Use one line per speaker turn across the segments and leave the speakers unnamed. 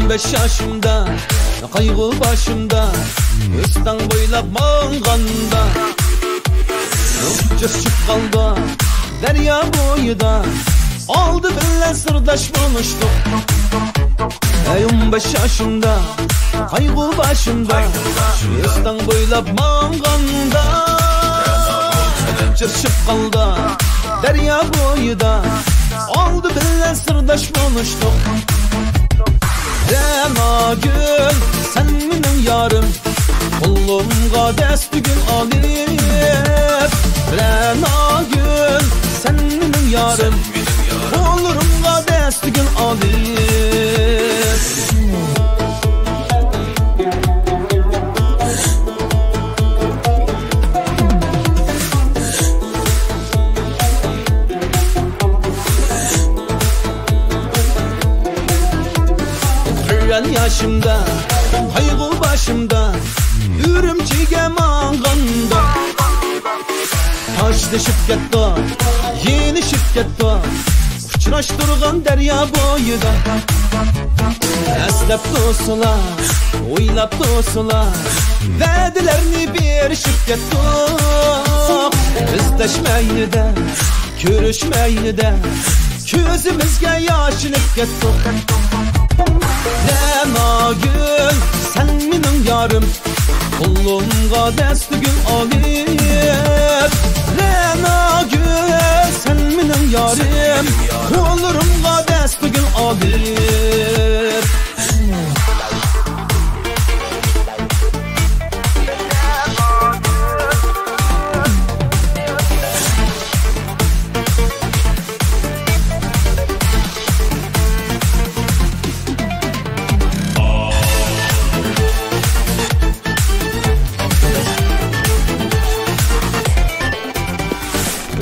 15 yaşımda, kaygı başımda, Öztan boylap mağanda, Cırçıp kaldı derya boyuda, aldı bilen sırdaş buluştuk. 15 yaşımda, kaygı başımda, Öztan boylap mağanda, Cırçıp kaldı derya boyuda, aldı bilen sırdaş buluştuk. Rena gül, sen benim yarım, Kolumga destügün alıp. Rena gül, sen benim yarım, Kolumga destügün alıp. Yaşımda, kaygı başımda, Ürümçiге mağanda, taş deşip gitti, yenişip gitti, uçraştırgan derya boyuda. Eslep dostlar, oylap dostlar, vədilerini berişip gitti. Bizdeşmeyni de, görüşmeyni de, közümüzge yaşınıp gitti. Rena gül, sen benim yarım, Kolumga destügün alıp. Rena gül, sen benim yarım, Kolumga destügün alıp.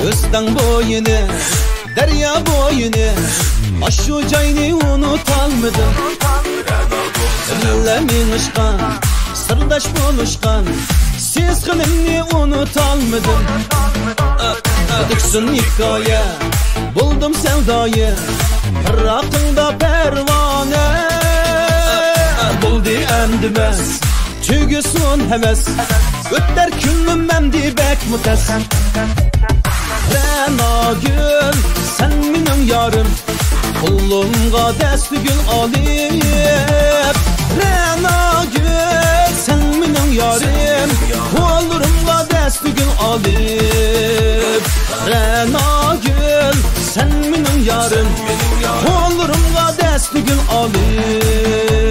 Öztan boyunu, derya boyunu, aşu cayını unutalmadım. Sırlemin ışkan, sırdaş buluşkan, siz kınımni unutalmadım. Dıksın hikaye, buldum sevdayı, Rakında pervane. Buldu endimez, tügüsün heves, Ötler küllüm memdi bek mutes. Rena gül, sen benim yarım, Kolumga destügün alıp. Rena gül, sen benim yarım, Kolumga destügün alıp. Rena gül, sen benim yarım, Kolumga destügün alıp.